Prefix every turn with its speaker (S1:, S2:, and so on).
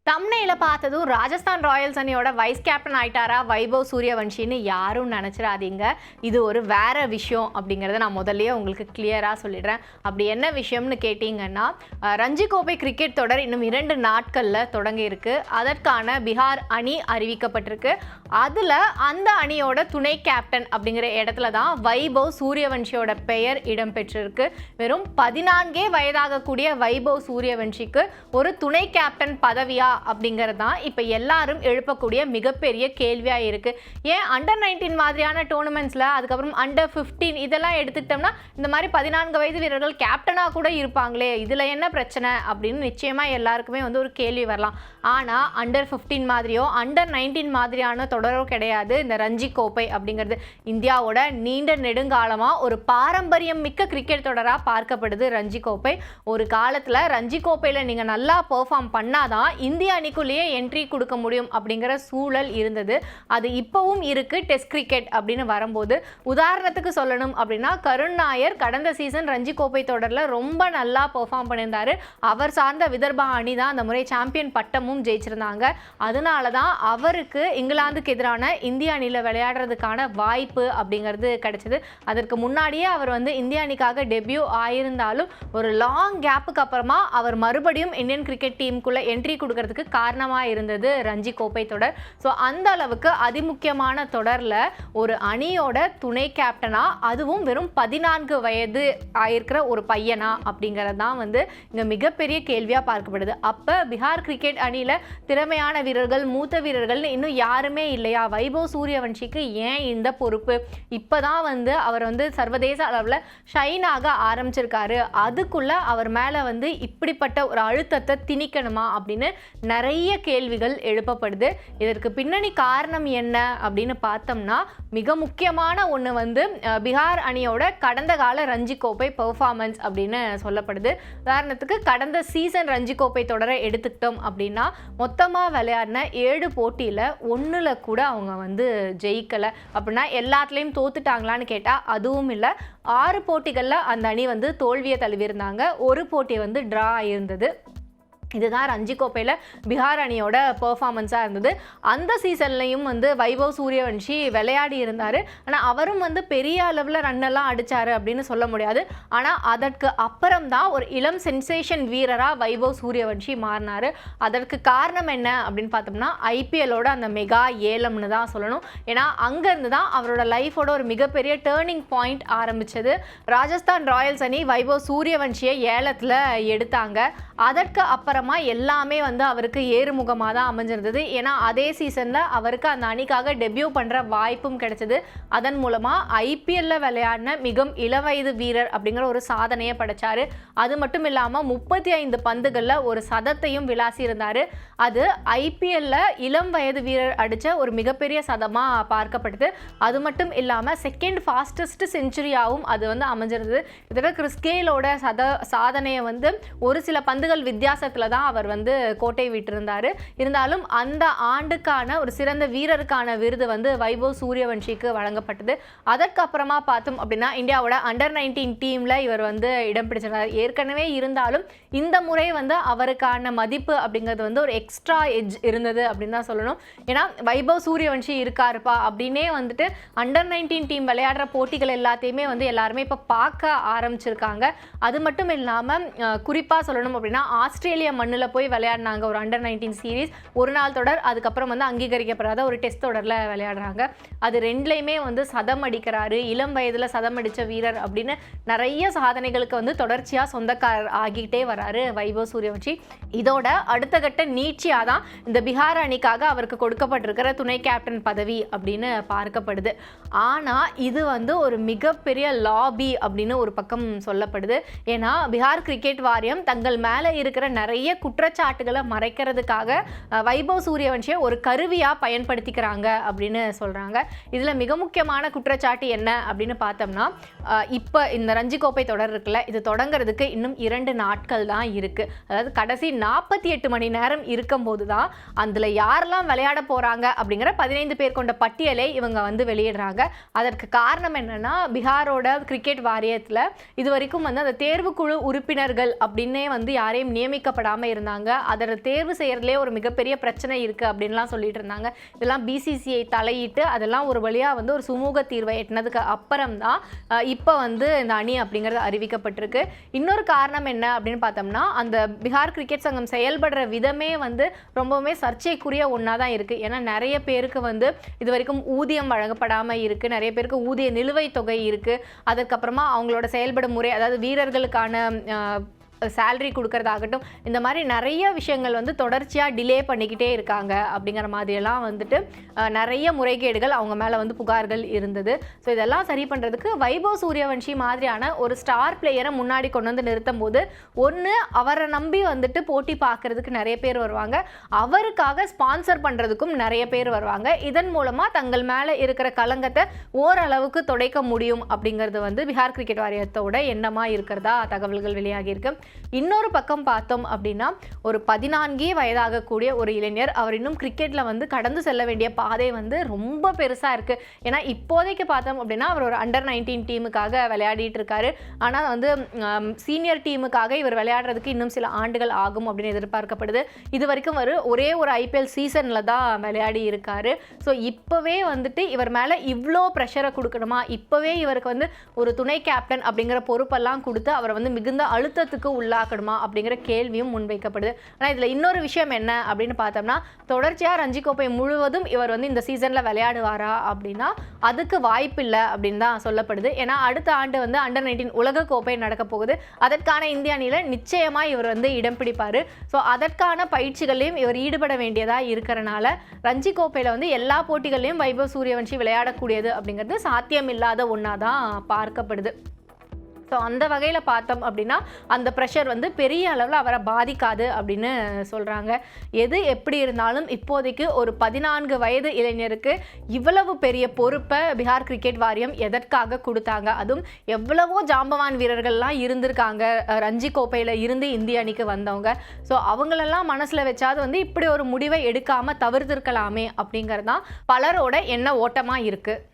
S1: தம்ப்நெயில பார்த்ததும் ராஜஸ்தான் ராயல்ஸ் அணியோட vice captain ஆயிட்டாரா வைபவ் சூரியவன்ஷின்னு யாரும் நினச்சிடாதீங்க. இது ஒரு வேற விஷயம் அப்படிங்கிறத நான் முதல்லயே உங்களுக்கு கிளியராக சொல்லிடுறேன். அப்படி என்ன விஷயம்னு கேட்டிங்கன்னா, ரஞ்சி கோப்பை கிரிக்கெட் தொடர் இன்னும் 2 நாட்களில் தொடங்கியிருக்கு. அதற்கான பீகார் அணி அறிவிக்கப்பட்டிருக்கு. அதில் அந்த அணியோட துணை கேப்டன் அப்படிங்கிற இடத்துல தான் வைபவ் சூரியவன்ஷியோட பெயர் இடம்பெற்றிருக்கு. வெறும் 14 வயதாகக்கூடிய வைபவ் சூரியவன்ஷிக்கு ஒரு துணை கேப்டன் பதவியா அப்படிங்கிறது தான் இப்போ எல்லாரும் எழுப்பக்கூடிய மிகப்பெரிய கேள்வியாக இருக்குது. ஏன் அண்டர் 19 மாதிரியான டோர்னமெண்ட்ஸில், அதுக்கப்புறம் அண்டர் 15 இதெல்லாம் எடுத்துக்கிட்டோம்னா இந்த மாதிரி 14 வயது வீரர்கள் கேப்டனாக கூட இருப்பாங்களே, இதில் என்ன பிரச்சனை அப்படின்னு நிச்சயமாக எல்லாருக்குமே ஒரு கேள்வி வரலாம். ஆனால் அண்டர் 15 மாதிரியோ அண்டர் 19 மாதிரியான தொடரோ கிடையாது இந்த ரஞ்சி கோப்பை அப்படிங்கிறது. இந்தியாவோட நீண்ட நெடுங்காலமாக ஒரு பாரம்பரியம் மிக்க கிரிக்கெட் தொடராக பார்க்கப்படுது ரஞ்சி கோப்பை. ஒரு காலத்தில் ரஞ்சி கோப்பையில் நீங்கள் நல்லா பெர்ஃபார்ம் பண்ணாதான் இந்திய அணிக்குள்ளேயே என்ட்ரி கொடுக்க முடியும் அப்படிங்கிற சூழல் இருந்தது. அது இப்பவும் இருக்கு டெஸ்ட் கிரிக்கெட் அப்படின்னு வரும்போது. உதாரணத்துக்கு சொல்லணும் அப்படின்னா, கருண் நாயர் கடந்த சீசன் ரஞ்சி கோப்பை தொடரில் ரொம்ப நல்லா பெர்ஃபார்ம் பண்ணியிருந்தாரு. அவர் சார்ந்த விதர்பா அணி தான் அந்த முறை சாம்பியன் பட்டமும் ஜெயிச்சிருந்தாங்க. அதனால தான் அவருக்கு இங்கிலாந்துக்கு எதிரான இந்திய அணியில் விளையாடுறதுக்கான வாய்ப்பு அப்படிங்கிறது கிடைச்சது. அதற்கு முன்னாடியே அவர் இந்திய அணிக்காக டெபியூ ஆயிருந்தாலும் ஒரு லாங் கேப்புக்கு அப்புறமா அவர் மறுபடியும் இந்தியன் கிரிக்கெட் டீமுக்குள்ள என்ட்ரி கொடுக்கறதுக்கு காரணமாக இருந்தது ரஞ்சி கோப்பை தொடர். ஸோ அந்த அளவுக்கு அதிமுக்கியமான தொடரில் ஒரு அணியோட துணை கேப்டனா, அதுவும் வெறும் 14 வயது ஆயிருக்கிற ஒரு பையனா அப்படிங்கிறது தான் இங்கே மிகப்பெரிய கேள்வியாக பார்க்கப்படுது. அப்போ பீகார் கிரிக்கெட் அணியில் திறமையான வீரர்கள், மூத்த வீரர்கள்னு இன்னும் யாருமே இல்லையா? வைபவ் சூரியவன்ஷிக்கு ஏன் இந்த பொறுப்பு? இப்போ தான் அவர் சர்வதேச அளவில் ஷைன் ஆக ஆரம்பிச்சிருக்காரு. அதுக்குள்ள அவர் மேலே இப்படிப்பட்ட ஒரு அழுத்தத்தை திணிக்கணுமா அப்படின்னு நிறைய கேள்விகள் எழுப்பப்படுது. இதற்கு பின்னணி காரணம் என்ன அப்படின்னு பார்த்தோம்னா, மிக முக்கியமான ஒன்று பீகார் அணியோட கடந்த கால ரஞ்சி கோப்பை பெர்ஃபார்மன்ஸ் அப்படின்னு சொல்லப்படுது. உதாரணத்துக்கு கடந்த சீசன் ரஞ்சி கோப்பை தொடரை எடுத்துக்கிட்டோம் அப்படின்னா, மொத்தமாக விளையாடின 7 போட்டியில் 1ல் கூட அவங்க ஜெயிக்கலை. அப்படின்னா எல்லாத்துலேயும் தோத்துட்டாங்களான்னு கேட்டால் அதுவும் இல்லை. 6 போட்டிகளில் அந்த அணி தோல்வியை தழுவியிருந்தாங்க. ஒரு போட்டி ட்ரா ஆயிருந்தது. இதுதான் ரஞ்சி கோப்பையில் பீகார் அணியோட பெர்ஃபார்மன்ஸாக இருந்தது. அந்த சீசன்லையும் வைபவ் சூரியவன்ஷி விளையாடி இருந்தார். ஆனால் அவரும் பெரிய அளவில் ரன்னெல்லாம் அடித்தார் அப்படின்னு சொல்ல முடியாது. ஆனால் அதற்கு அப்புறம் தான் ஒரு இளம் சென்சேஷன் வீரராக வைபவ் சூரியவன்ஷி மாறினார். அதற்கு காரணம் என்ன அப்படின்னு பார்த்தோம்னா, ஐபிஎல்லோட அந்த மெகா ஏலம்னு தான் சொல்லணும். ஏன்னா அங்கேருந்து தான் அவரோட லைஃபோட ஒரு மிகப்பெரிய டேர்னிங் பாயிண்ட் ஆரம்பித்தது. ராஜஸ்தான் ராயல்ஸ் அணி வைபவ் சூரியவன்ஷியை ஏலத்தில் எடுத்தாங்க. அதற்கு அப்புறமா எல்லாமே அவருக்கு ஏறுமுகமாக தான் அமைஞ்சிருந்தது. ஏன்னா அதே சீசனில் அவருக்கு அந்த அணிக்காக டெபியூ பண்ணுற வாய்ப்பும் கிடைச்சது. அதன் மூலமாக ஐபிஎல்ல விளையாடின மிக இளவயது வீரர் அப்படிங்கிற ஒரு சாதனையை படைச்சார். அது மட்டும் இல்லாமல் 35 பந்துகளில் ஒரு சதத்தையும் விளாசி இருந்தார். அது ஐபிஎல்ல இளம் வயது வீரர் அடித்த ஒரு மிகப்பெரிய சதமாக பார்க்கப்பட்டது. அது மட்டும் இல்லாமல் செகண்ட் ஃபாஸ்டஸ்ட் செஞ்சுரியாகவும் அது அமைஞ்சிருந்தது. இதோட கிறிஸ் கெயிலோட சாதனையை ஒரு சில பந்துகள் வித்தியாசத்தில் தான் அவர் கோட்டை விட்டிருந்தார். இருந்தாலும் அந்த ஆண்டுக்கான ஒரு சிறந்த வீரருக்கான விருது வைபவ் சூரியவன்ஷிக்கு வழங்கப்பட்டது. அதற்கு அப்புறமா பார்த்தோம் அப்படின்னா, இந்தியாவோட அண்டர் 19 டீமில் இவர் இடம் பிடிச்சிருந்தார். ஏற்கனவே இருந்தாலும் இந்த முறை அவருக்கான மதிப்பு அப்படிங்கிறது ஒரு எக்ஸ்ட்ரா எட்ஜ் இருந்தது அப்படின்னு தான் சொல்லணும். ஏன்னா வைபவ் சூரியவன்ஷி இருக்காருப்பா அப்படின்னே அண்டர் 19 டீம் விளையாடுற போட்டிகள் எல்லாத்தையுமே எல்லாருமே இப்போ பார்க்க ஆரம்பிச்சிருக்காங்க. அது மட்டும் இல்லாமல் குறிப்பாக சொல்லணும் அப்படின்னா, ஆஸ்திரேலியா மண்ணில் போய் விளையாடினாங்க ஒரு அண்டர் 19 சீரீஸ், ஒரு நாள் தொடர். அதுக்கப்புறம் அங்கீகரிக்கப்படாத ஒரு டெஸ்ட் தொடரில் விளையாடுறாங்க. அது 2லையுமே சதம் அடிக்கிறாரு, இளம் வயதில் சதம் அடித்த வீரர் அப்படின்னு நிறைய சாதனைகளுக்கு தொடர்ச்சியாக சொந்தக்காரர் ஆகிட்டே வராரு வைபவ் சூரியவன்ஷி. இதோட அடுத்த கட்ட நீட்சியாக தான் இந்த பீகார் அணிக்காக அவருக்கு கொடுக்கப்பட்டிருக்கிற துணை கேப்டன் பதவி அப்படின்னு பார்க்கப்படுது. ஆனால் இது ஒரு மிகப்பெரிய லாபி அப்படின்னு ஒரு பக்கம் சொல்லப்படுது. ஏன்னா பீகார் கிரிக்கெட் வாரியம் தங்கள் மேலே இருக்கிற நிறைய குற்றச்சாட்டுகளை மறைக்கிறதுக்காக வைபவ் சூரியவன்ஷியை ஒரு கருவியாக பயன்படுத்திக்கிறாங்க அப்படின்னு சொல்கிறாங்க. இதில் மிக முக்கியமான குற்றச்சாட்டு என்ன அப்படின்னு பார்த்தோம்னா, இப்போ இந்த ரஞ்சி கோப்பை தொடர் இருக்குல்ல, இது தொடங்கிறதுக்கு இன்னும் 2 நாட்கள் தான் இருக்குது. அதாவது கடைசி 48 மணி நேரம் இருக்கும்போது தான் அதில் யாரெல்லாம் விளையாட போகிறாங்க அப்படிங்கிற 15 பேர் கொண்ட பட்டியலை இவங்க வெளியிடுறாங்க. அதற்கு காரணம் என்னென்னா, பீகாரோட கிரிக்கெட் வாரியத்தில் இது வரைக்கும் அந்த தேர்வுக்குழு உறுப்பினர்கள் அப்படின்னே யாரையும் நியமிக்கப்படாமல் விடாமல் இருந்தாங்க. அதை தேர்வு செய்யறதுலேயே ஒரு மிகப்பெரிய பிரச்சனை இருக்குது அப்படின்லாம் சொல்லிட்டு இருந்தாங்க. இதெல்லாம் பிசிசிஐ தலையிட்டு அதெல்லாம் ஒரு வழியாக வந்து ஒரு சுமூக தீர்வை எட்டினதுக்கு அப்புறம் தான் இப்போ வந்து இந்த அணி அப்படிங்கிறது அறிவிக்கப்பட்டிருக்கு. இன்னொரு காரணம் என்ன அப்படின்னு பார்த்தோம்னா, அந்த பீகார் கிரிக்கெட் சங்கம் செயல்படுற விதமே வந்து ரொம்பவுமே சர்ச்சைக்குரிய ஒன்றா தான் இருக்குது. ஏன்னா நிறைய பேருக்கு வந்து இது வரைக்கும் ஊதியம் வழங்கப்படாமல் இருக்குது, நிறைய பேருக்கு ஊதிய நிலுவைத் தொகை இருக்குது, அதுக்கப்புறமா அவங்களோட செயல்படும் முறை, அதாவது வீரர்களுக்கான சேலரி கொடுக்கறதாகட்டும், இந்த மாதிரி நிறைய விஷயங்கள் வந்து தொடர்ச்சியாக டிலே பண்ணிக்கிட்டே இருக்காங்க அப்படிங்கிற மாதிரியெல்லாம் வந்துட்டு நிறைய முறைகேடுகள் அவங்க மேலே வந்து புகார்கள் இருந்தது. ஸோ இதெல்லாம் சரி பண்ணுறதுக்கு வைபவ் சூரியவன்ஷி மாதிரியான ஒரு ஸ்டார் பிளேயரை முன்னாடி கொண்டு வந்து நிறுத்தும் போது ஒன்று அவரை நம்பி வந்துட்டு போட்டி பார்க்கறதுக்கு நிறைய பேர் வருவாங்க, அவருக்காக ஸ்பான்சர் பண்ணுறதுக்கும் நிறைய பேர் வருவாங்க. இதன் மூலமாக தங்கள் மேலே இருக்கிற களங்கத்தை ஓரளவுக்கு துடைக்க முடியும் அப்படிங்கிறது வந்து பீகார் கிரிக்கெட் வாரியத்தோட எண்ணமாக இருக்கிறதா தகவல்கள் வெளியாகியிருக்கு. இன்னொரு பக்கம் பார்த்தோம் அப்படின்னா, ஒரு 14 வயதாகக்கூடிய ஒரு இளைஞர், அவர் இன்னும் கிரிக்கெட்ல வந்து கடந்து செல்ல வேண்டிய பாதை வந்து ரொம்ப பெருசா இருக்கு. ஏன்னா இப்போதைக்கு பார்த்தோம் அப்படின்னா அவர் ஒரு அண்டர் 19 டீமுக்காக விளையாடிட்டு இருக்காரு. ஆனால் வந்து சீனியர் டீமுக்காக இவர் விளையாடுறதுக்கு இன்னும் சில ஆண்டுகள் ஆகும் அப்படின்னு எதிர்பார்க்கப்படுது. இது வரைக்கும் ஒரே ஒரு ஐபிஎல் சீசன்ல தான் விளையாடி இருக்காரு. ஸோ இப்போவே வந்துட்டு இவர் மேலே இவ்வளோ ப்ரெஷரை கொடுக்கணுமா, இப்போவே இவருக்கு வந்து ஒரு துணை கேப்டன் அப்படிங்கிற பொறுப்பெல்லாம் கொடுத்து அவரை வந்து மிகுந்த அழுத்தத்துக்கு உள்ளாக்கணுமா அப்படிங்கிற கேள்வியும் முன்வைக்கப்படுது. ஆனால் இதில் இன்னொரு விஷயம் என்ன அப்படின்னு பார்த்தோம்னா, தொடர்ச்சியாக ரஞ்சி கோப்பை முழுவதும் இவர் வந்து இந்த சீசனில் விளையாடுவாரா அப்படின்னா அதுக்கு வாய்ப்பில்லை அப்படின்னு தான் சொல்லப்படுது. ஏன்னா அடுத்த ஆண்டு வந்து அண்டர் 19 உலக கோப்பை நடக்க போகுது. அதற்கான இந்திய அணியில் நிச்சயமாக இவர் வந்து இடம் பிடிப்பார். ஸோ அதற்கான பயிற்சிகளையும் இவர் ஈடுபட வேண்டியதாக இருக்கிறனால ரஞ்சி கோப்பையில் வந்து எல்லா போட்டிகளையும் வைபவ் சூரியவன்ஷி விளையாடக்கூடியது அப்படிங்கிறது சாத்தியமில்லாத ஒன்றா தான் பார்க்கப்படுது. ஸோ அந்த வகையில் பார்த்தோம் அப்படின்னா அந்த ப்ரெஷர் வந்து பெரிய அளவில் அவரை பாதிக்காது அப்படின்னு சொல்கிறாங்க. எது எப்படி இருந்தாலும் இப்போதைக்கு ஒரு 14 வயது இளைஞருக்கு இவ்வளவு பெரிய பொறுப்பை பீகார் கிரிக்கெட் வாரியம் எதற்காக கொடுத்தாங்க? அதுவும் எவ்வளவோ ஜாம்பவான் வீரர்கள்லாம் இருந்திருக்காங்க ரஞ்சி கோப்பையில் இருந்து இந்திய அணிக்கு வந்தவங்க. ஸோ அவங்களெல்லாம் மனசில் வச்சாது வந்து இப்படி ஒரு முடிவை எடுக்காமல் தவிர்த்திருக்கலாமே அப்படிங்கிறது தான் பலரோட எண்ண ஓட்டமாக இருக்குது.